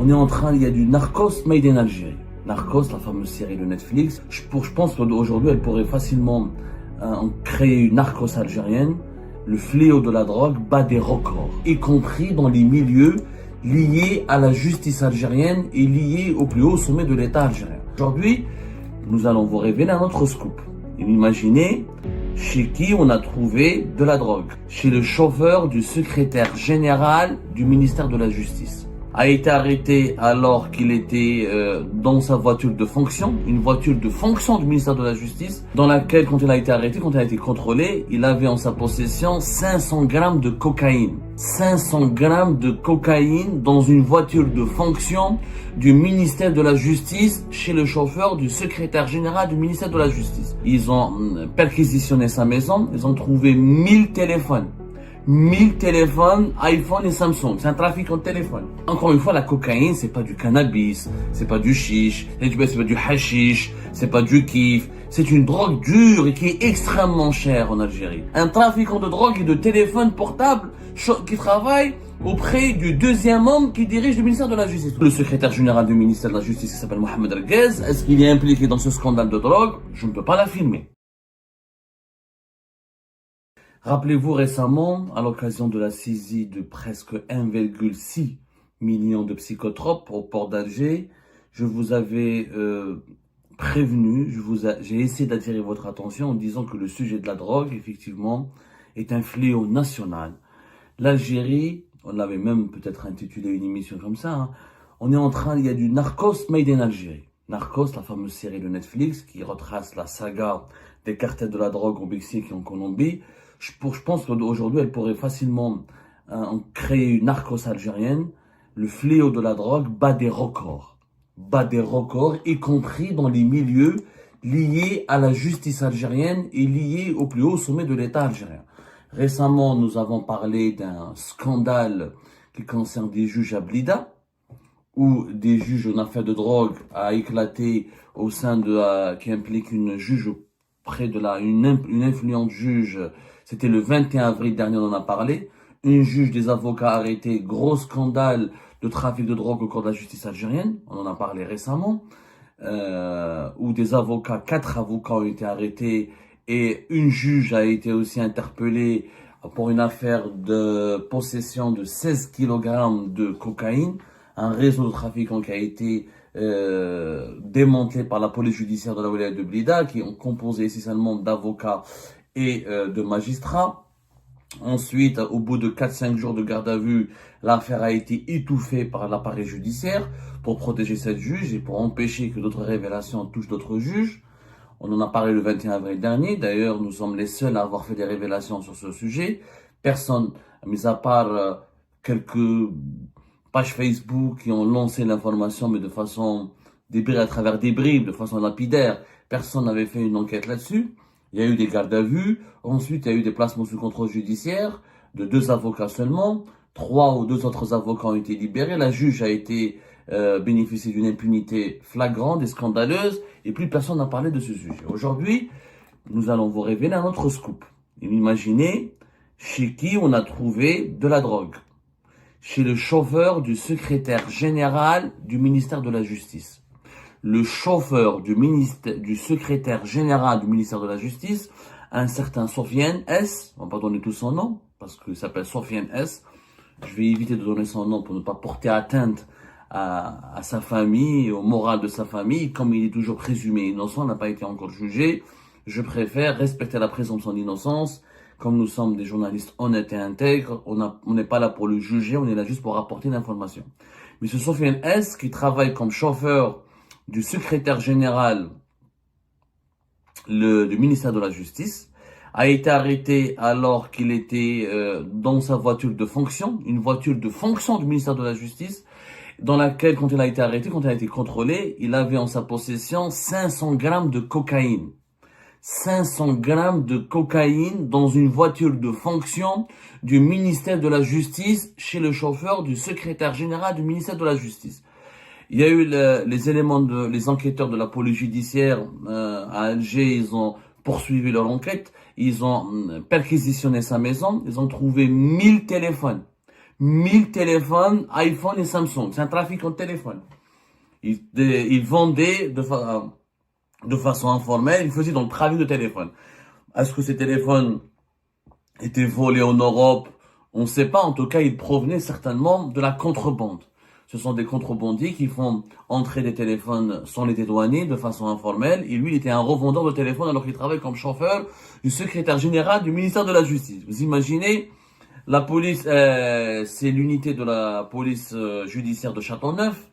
On est en train, il y a du Narcos made in Algérie. Narcos, la fameuse série de Netflix. Je pense qu'aujourd'hui, elle pourrait facilement créer une Narcos algérienne. Le fléau de la drogue bat des records, y compris dans les milieux liés à la justice algérienne et liés au plus haut sommet de l'État algérien. Aujourd'hui, nous allons vous révéler un autre scoop. Imaginez chez qui on a trouvé de la drogue. Chez le chauffeur du secrétaire général du ministère de la Justice. A été arrêté alors qu'il était dans sa voiture de fonction, une voiture de fonction du ministère de la Justice, dans laquelle, quand il a été arrêté, quand il a été contrôlé, il avait en sa possession 500 grammes de cocaïne. 500 grammes de cocaïne dans une voiture de fonction du ministère de la Justice chez le chauffeur du secrétaire général du ministère de la Justice. Ils ont perquisitionné sa maison, ils ont trouvé 1000 téléphones. 1000 téléphones, iPhone et Samsung. C'est un trafic en téléphone. Encore une fois, la cocaïne, c'est pas du cannabis, c'est pas du chiche, c'est pas du hashish, c'est pas du kiff. C'est une drogue dure et qui est extrêmement chère en Algérie. Un trafiquant de drogue et de téléphone portable qui travaille auprès du deuxième homme qui dirige le ministère de la Justice. Le secrétaire général du ministère de la Justice qui s'appelle Mohamed Erguez, est-ce qu'il est impliqué dans ce scandale de drogue? Je ne peux pas l'affirmer. Rappelez-vous récemment, à l'occasion de la saisie de presque 1,6 million de psychotropes au port d'Alger, je vous avais prévenu, j'ai essayé d'attirer votre attention en disant que le sujet de la drogue, effectivement, est un fléau national. L'Algérie, on l'avait même peut-être intitulé une émission comme ça, on est en train, il y a du Narcos made in Algérie. Narcos, la fameuse série de Netflix qui retrace la saga des cartels de la drogue au Mexique et en Colombie. Je pense qu'aujourd'hui, elle pourrait facilement créer une Narcos algérienne. Le fléau de la drogue bat des records. Bat des records, y compris dans les milieux liés à la justice algérienne et liés au plus haut sommet de l'État algérien. Récemment, nous avons parlé d'un scandale qui concerne des juges à Blida, où des juges en affaires de drogue a éclaté au sein qui implique une juge auprès de une influente juge. C'était le 21 avril dernier, on en a parlé. Une juge, des avocats arrêtés, gros scandale de trafic de drogue au cours de la justice algérienne. On en a parlé récemment. Où des avocats, 4 avocats ont été arrêtés et une juge a été aussi interpellée pour une affaire de possession de 16 kg de cocaïne. Un réseau de trafiquants qui a été démantelé par la police judiciaire de la wilaya de Blida, qui ont composé essentiellement d'avocats et de magistrats. Ensuite, au bout de 4-5 jours de garde à vue, l'affaire a été étouffée par l'appareil judiciaire pour protéger cette juge et pour empêcher que d'autres révélations touchent d'autres juges. On en a parlé le 21 avril dernier. D'ailleurs, nous sommes les seuls à avoir fait des révélations sur ce sujet. Personne, mis à part quelques pages Facebook qui ont lancé l'information, mais de façon à travers des bribes, de façon lapidaire. Personne n'avait fait une enquête là-dessus. Il y a eu des gardes à vue. Ensuite, il y a eu des placements sous contrôle judiciaire de 2 avocats seulement. 3 ou 2 autres avocats ont été libérés. La juge a été bénéficié d'une impunité flagrante et scandaleuse. Et plus personne n'a parlé de ce sujet. Aujourd'hui, nous allons vous révéler un autre scoop. Imaginez chez qui on a trouvé de la drogue. Chez le chauffeur du secrétaire général du ministère de la Justice. Le chauffeur du secrétaire général du ministère de la Justice, un certain Sofiane S, on va pas donner tout son nom, parce qu'il s'appelle Sofiane S. Je vais éviter de donner son nom pour ne pas porter atteinte à sa famille, au moral de sa famille. Comme il est toujours présumé innocent, n'a pas été encore jugé, je préfère respecter la présomption d'innocence. Comme nous sommes des journalistes honnêtes et intègres, on n'est pas là pour le juger, on est là juste pour apporter l'information. Mais ce Sofiane S, qui travaille comme chauffeur du secrétaire général du ministère de la Justice, a été arrêté alors qu'il était dans sa voiture de fonction, une voiture de fonction du ministère de la Justice, dans laquelle, quand il a été arrêté, quand il a été contrôlé, il avait en sa possession 500 grammes de cocaïne. 500 grammes de cocaïne dans une voiture de fonction du ministère de la Justice chez le chauffeur du secrétaire général du ministère de la Justice. Il y a eu les enquêteurs de la police judiciaire à Alger, ils ont poursuivi leur enquête, ils ont perquisitionné sa maison, ils ont trouvé 1000 téléphones. 1000 téléphones iPhone et Samsung. C'est un trafic en téléphone. Il vendait de façon informelle, il faisait dans le trafic de téléphone. Est-ce que ces téléphones étaient volés en Europe? On ne sait pas. En tout cas, ils provenaient certainement de la contrebande. Ce sont des contrebandiers qui font entrer des téléphones sans les dédouaner de façon informelle. Et lui, il était un revendeur de téléphones alors qu'il travaille comme chauffeur du secrétaire général du ministère de la Justice. Vous imaginez, la police, c'est l'unité de la police judiciaire de Châteauneuf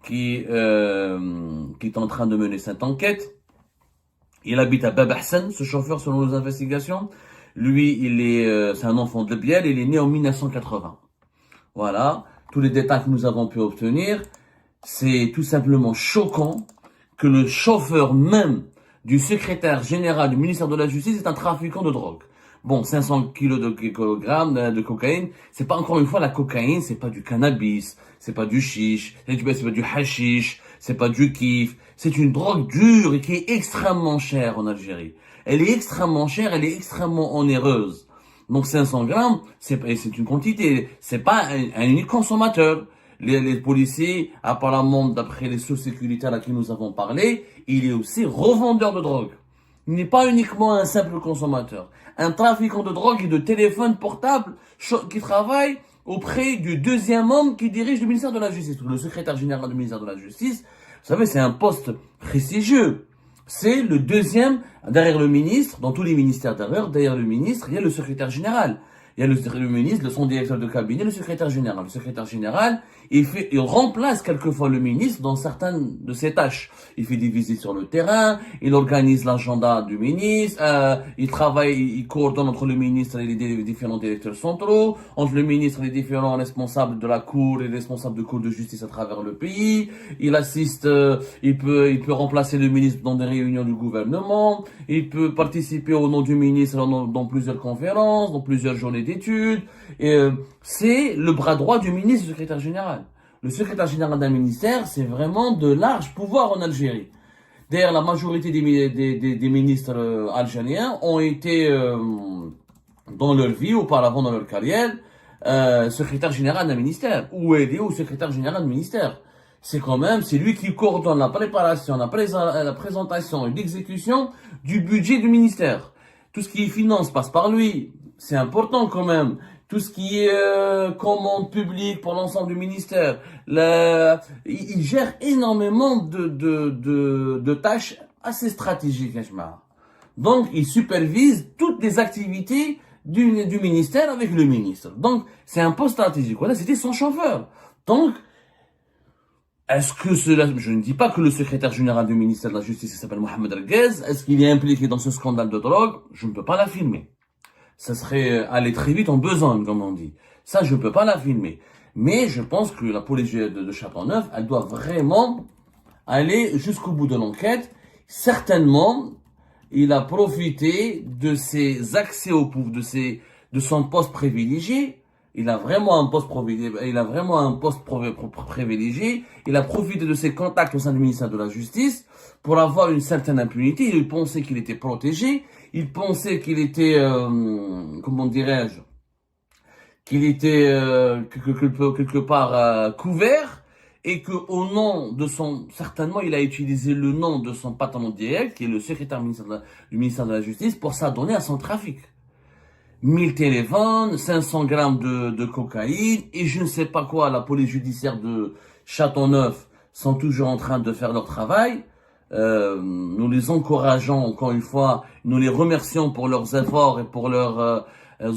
qui est en train de mener cette enquête. Il habite à Bab Hassan, ce chauffeur, selon nos investigations. Lui, c'est un enfant de Biel, il est né en 1980. Voilà, tous les détails que nous avons pu obtenir. C'est tout simplement choquant que le chauffeur même du secrétaire général du ministère de la Justice est un trafiquant de drogue. Bon, 500 kilos de cocaïne, c'est pas encore une fois la cocaïne, c'est pas du cannabis, c'est pas du chiche, c'est pas du hashish, c'est pas du kiff, c'est une drogue dure et qui est extrêmement chère en Algérie. Elle est extrêmement chère, elle est extrêmement onéreuse. Donc 500 grammes, c'est une quantité, c'est pas un unique consommateur. Les policiers, apparemment, d'après les sources sécuritaires à qui nous avons parlé, il est aussi revendeur de drogue. Il n'est pas uniquement un simple consommateur. Un trafiquant de drogue et de téléphone portable qui travaille auprès du deuxième homme qui dirige le ministère de la Justice, le secrétaire général du ministère de la Justice. Vous savez, c'est un poste prestigieux. C'est le deuxième, derrière le ministre, dans tous les ministères d'ailleurs, derrière le ministre, il y a le secrétaire général. Il y a le ministre, son directeur de cabinet, le secrétaire général. Le secrétaire général, il remplace quelquefois le ministre dans certaines de ses tâches. Il fait des visites sur le terrain, il organise l'agenda du ministre, il coordonne entre le ministre et les différents directeurs centraux, entre le ministre et les différents responsables de la cour et les responsables de cour de justice à travers le pays. Il assiste, il peut remplacer le ministre dans des réunions du gouvernement, il peut participer au nom du ministre dans plusieurs conférences, dans plusieurs journées d'études. C'est le bras droit du ministre, du secrétaire général. Le secrétaire général d'un ministère, c'est vraiment de larges pouvoirs en Algérie. D'ailleurs, la majorité des ministres algériens ont été, dans leur vie, auparavant dans leur carrière, secrétaire général d'un ministère, ou aidé au secrétaire général d'un ministère. C'est lui qui coordonne la préparation, la présentation et l'exécution du budget du ministère. Tout ce qui est finance passe par lui. C'est important quand même. Tout ce qui est commande publique pour l'ensemble du ministère. Il gère énormément de tâches assez stratégiques, Hachmar. Donc, il supervise toutes les activités du ministère avec le ministre. Donc, c'est un poste stratégique. Voilà, c'était son chauffeur. Donc, est-ce que je ne dis pas que le secrétaire général du ministère de la Justice, il s'appelle Mohamed Erguez, est-ce qu'il est impliqué dans ce scandale de drogue? Je ne peux pas l'affirmer. Ça serait aller très vite en besogne, comme on dit. Ça, je ne peux pas l'affirmer. Mais je pense que la police de Châteauneuf, elle doit vraiment aller jusqu'au bout de l'enquête. Certainement, il a profité de ses accès au pouvoir, de son poste privilégié. Il a vraiment un poste privilégié. Il a profité de ses contacts au sein du ministère de la Justice pour avoir une certaine impunité. Il pensait qu'il était protégé. Il pensait qu'il était, comment dirais-je, qu'il était quelque part couvert, et que au nom de certainement, il a utilisé le nom de son patron direct, qui est le secrétaire du ministère de la Justice, pour s'adonner à son trafic. 1000 téléphones, 500 grammes de cocaïne, et je ne sais pas quoi. La police judiciaire de Châteauneuf sont toujours en train de faire leur travail. Nous les encourageons, encore une fois, nous les remercions pour leurs efforts et pour leurs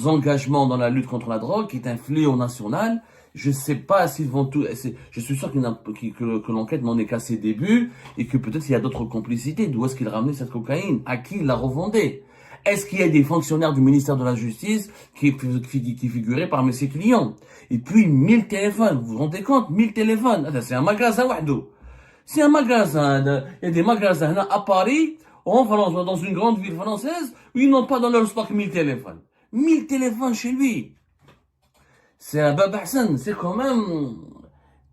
engagements dans la lutte contre la drogue, qui est un fléau national. Je ne sais pas s'ils vont tout... Je suis sûr que l'enquête n'en est qu'à ses débuts, et que peut-être il y a d'autres complicités. D'où est-ce qu'il ramenait cette cocaïne? À qui il la revendait? Est-ce qu'il y a des fonctionnaires du ministère de la Justice qui figuraient parmi ses clients? Et puis 1000 téléphones, vous vous rendez compte? 1000 téléphones, c'est un magasin wahdo. C'est un magasin, il y a des magasins à Paris, en France, dans une grande ville française, où ils n'ont pas dans leur stock 1000 téléphones. 1000 téléphones chez lui. C'est à Bab Hassan, c'est quand même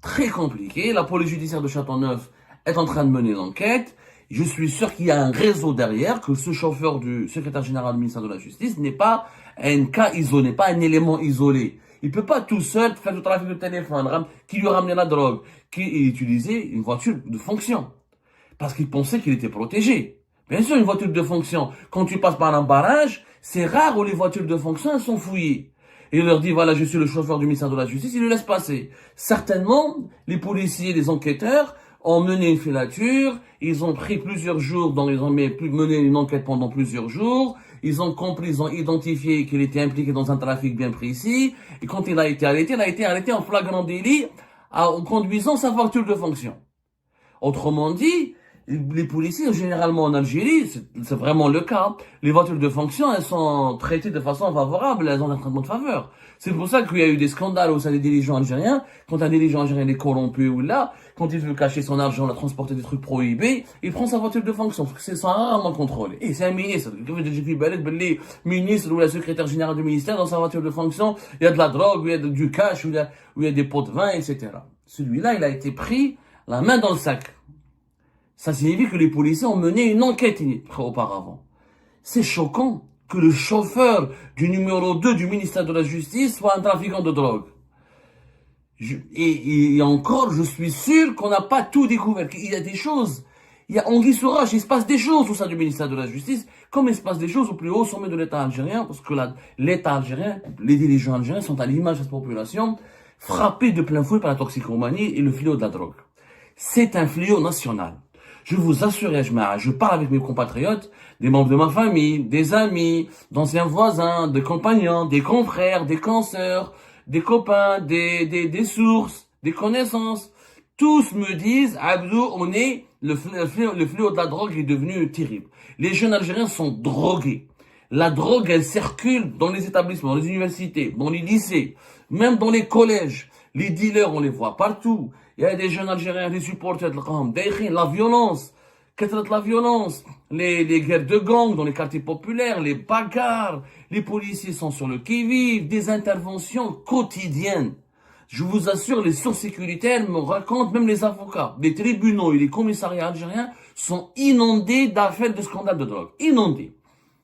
très compliqué. La police judiciaire de Châteauneuf est en train de mener l'enquête. Je suis sûr qu'il y a un réseau derrière, que ce chauffeur du secrétaire général du ministère de la Justice n'est pas un cas isolé, pas un élément isolé. Il peut pas tout seul faire du trafic de téléphone, qui lui ramenait la drogue, qui utilisait une voiture de fonction. Parce qu'il pensait qu'il était protégé. Bien sûr, une voiture de fonction, quand tu passes par un barrage, c'est rare où les voitures de fonction elles sont fouillées. Et il leur dit, voilà, je suis le chauffeur du ministère de la Justice, il le laisse passer. Certainement, les policiers, les enquêteurs ont mené une filature, ils ont pris plusieurs jours, ils ont mené une enquête pendant plusieurs jours, ils ont compris, ils ont identifié qu'il était impliqué dans un trafic bien précis, et quand il a été arrêté en flagrant délit en conduisant sa voiture de fonction. Autrement dit, les policiers, généralement en Algérie, c'est vraiment le cas, les voitures de fonction, elles sont traitées de façon favorable, elles ont un traitement de faveur. C'est pour ça qu'il y a eu des scandales au sein des dirigeants algériens, quand un dirigeant algérien est corrompu ou là, quand il veut cacher son argent, la transporter des trucs prohibés, il prend sa voiture de fonction, parce que c'est rarement contrôlé. Et c'est un ministre, ministre ou la secrétaire générale du ministère, dans sa voiture de fonction, il y a de la drogue, il y a du cash, il y a des pots de vin, etc. Celui-là, il a été pris la main dans le sac. Ça signifie que les policiers ont mené une enquête auparavant. C'est choquant que le chauffeur du numéro 2 du ministère de la Justice soit un trafiquant de drogue. Et encore, je suis sûr qu'on n'a pas tout découvert. Il y a des choses, il y a anguille sous roche, il se passe des choses au sein du ministère de la Justice, comme il se passe des choses au plus haut sommet de l'État algérien, parce que l'État algérien, les dirigeants algériens sont à l'image de cette population, frappés de plein fouet par la toxicomanie et le fléau de la drogue. C'est un fléau national. Je vous assure, je parle avec mes compatriotes, des membres de ma famille, des amis, d'anciens voisins, des compagnons, des confrères, des consoeurs, des copains, des sources, des connaissances. Tous me disent, Abdou, le fléau de la drogue est devenu terrible. Les jeunes Algériens sont drogués. La drogue, elle circule dans les établissements, dans les universités, dans les lycées, même dans les collèges. Les dealers, on les voit partout. Il y a des jeunes Algériens, des supporters de la violence, les guerres de gangs dans les quartiers populaires, les bagarres, les policiers sont sur le qui-vive, des interventions quotidiennes. Je vous assure, les sources sécuritaires me racontent, même les avocats, les tribunaux et les commissariats algériens sont inondés d'affaires de scandales de drogue. Inondés.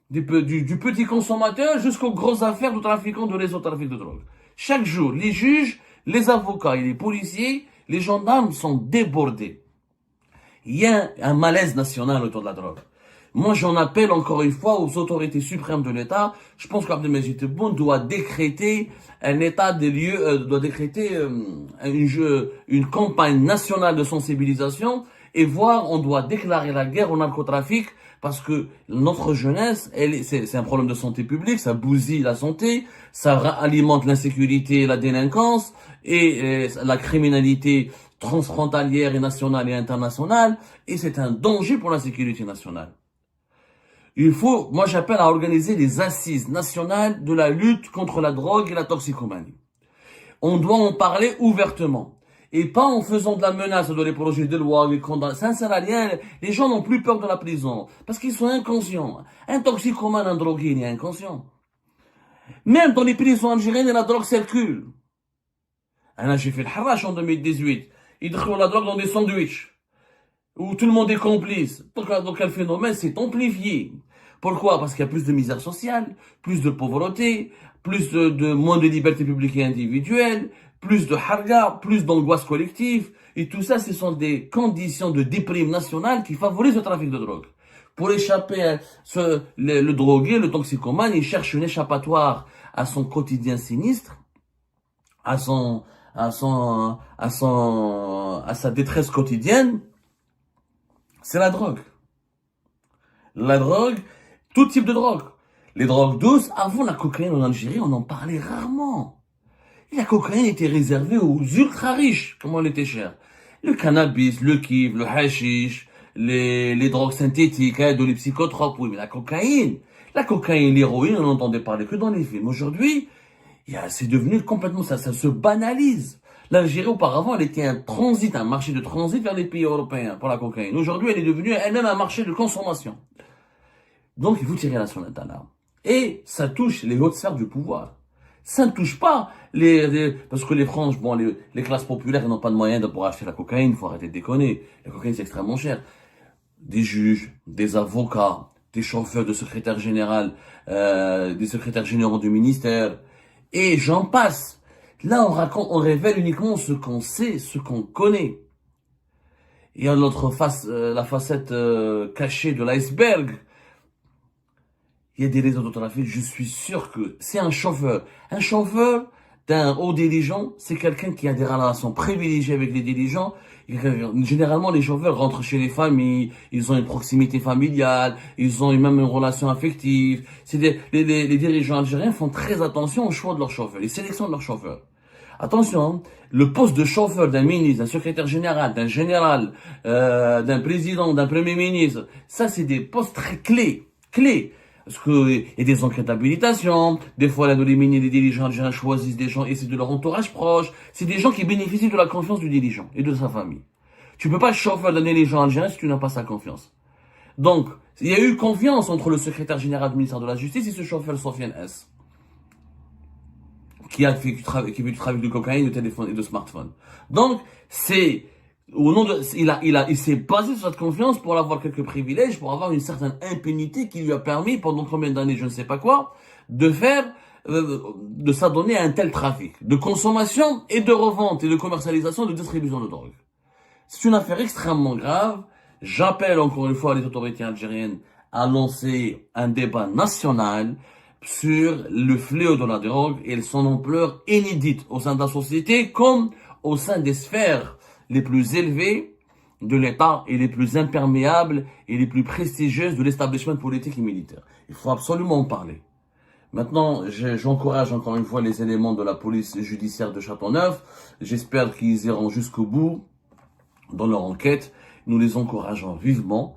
Du petit consommateur jusqu'aux grosses affaires de trafiquants de réseaux de trafic de drogue. Chaque jour, les juges, les avocats et les policiers, les gendarmes sont débordés. Il y a un malaise national autour de la drogue. Moi, j'en appelle encore une fois aux autorités suprêmes de l'État. Je pense qu'Abdelmajid Tebboune doit décréter un état des lieux, doit décréter une campagne nationale de sensibilisation et on doit déclarer la guerre au narcotrafic parce que notre jeunesse, c'est un problème de santé publique, ça bousille la santé, ça alimente l'insécurité, la délinquance et la criminalité transfrontalière et nationale et internationale, et c'est un danger pour la sécurité nationale. Moi j'appelle à organiser des assises nationales de la lutte contre la drogue et la toxicomanie. On doit en parler ouvertement. Et pas en faisant de la menace de les projets de loi, les condamnations. Ça ne sert à rien. Les gens n'ont plus peur de la prison. Parce qu'ils sont inconscients. Un toxicomane, un drogué, il est inconscient. Même dans les prisons algériennes, la drogue circule. J'ai fait le Harash en 2018. Ils trouvent la drogue dans des sandwichs. Où tout le monde est complice. Donc le phénomène s'est amplifié. Pourquoi? Parce qu'il y a plus de misère sociale, plus de pauvreté, plus de moins de liberté publique et individuelle, plus de harga, plus d'angoisse collective. Et tout ça, ce sont des conditions de déprime nationale qui favorisent le trafic de drogue. Pour échapper à le drogué, le toxicomane, il cherche une échappatoire à son quotidien sinistre, à sa détresse quotidienne. C'est la drogue. La drogue, tout type de drogue. Les drogues douces, avant la cocaïne en Algérie, on en parlait rarement. Et la cocaïne était réservée aux ultra riches, comment elle était chère. Le cannabis, le kiff, le hashish, les drogues synthétiques, les psychotropes, oui, mais la cocaïne, l'héroïne, on n'entendait parler que dans les films. Aujourd'hui, c'est devenu complètement ça se banalise. L'Algérie, auparavant, elle était un marché de transit vers les pays européens pour la cocaïne. Aujourd'hui, elle est devenue elle-même un marché de consommation. Donc, il faut tirer la sonnette d'alarme. Et ça touche les hautes sphères du pouvoir. Ça ne touche pas parce que les franges, les classes populaires n'ont pas de moyens de pouvoir acheter la cocaïne, il faut arrêter de déconner. La cocaïne, c'est extrêmement cher. Des juges, des avocats, des chauffeurs de secrétaire général, des secrétaires généraux du ministère, et j'en passe. Là, on révèle uniquement ce qu'on sait, ce qu'on connaît. Il y a l'autre face, la facette cachée de l'iceberg. Il y a des réseaux de trafic, je suis sûr que c'est un chauffeur. Un chauffeur d'un haut dirigeant, c'est quelqu'un qui a des relations privilégiées avec les dirigeants. Généralement, les chauffeurs rentrent chez les familles, ils ont une proximité familiale, ils ont même une relation affective. Les dirigeants algériens font très attention au choix de leurs chauffeurs, les sélections de leurs chauffeurs. Attention, hein, le poste de chauffeur d'un ministre, d'un secrétaire général, d'un général, d'un président, d'un premier ministre, ça c'est des postes très clés. Parce qu'il y a des enquêtes d'habilitation, des fois là, les dirigeants algériens choisissent des gens et c'est de leur entourage proche. C'est des gens qui bénéficient de la confiance du dirigeant et de sa famille. Tu peux pas chauffeur d'un dirigeant algérien si tu n'as pas sa confiance. Donc, il y a eu confiance entre le secrétaire général du ministère de la Justice et ce chauffeur Sofiane S, qui a fait du trafic de cocaïne, de téléphone et de smartphone. Donc, c'est au nom de, il s'est basé sur cette confiance pour avoir quelques privilèges, pour avoir une certaine impunité qui lui a permis, pendant combien d'années, je ne sais pas quoi, de faire, de s'adonner à un tel trafic de consommation et de revente et de commercialisation, de distribution de drogue. C'est une affaire extrêmement grave. J'appelle encore une fois les autorités algériennes à lancer un débat national sur le fléau de la drogue et son ampleur inédite au sein de la société comme au sein des sphères les plus élevées de l'État et les plus imperméables et les plus prestigieuses de l'établissement politique et militaire. Il faut absolument en parler. Maintenant, j'encourage encore une fois les éléments de la police judiciaire de Châteauneuf. J'espère qu'ils iront jusqu'au bout dans leur enquête. Nous les encourageons vivement.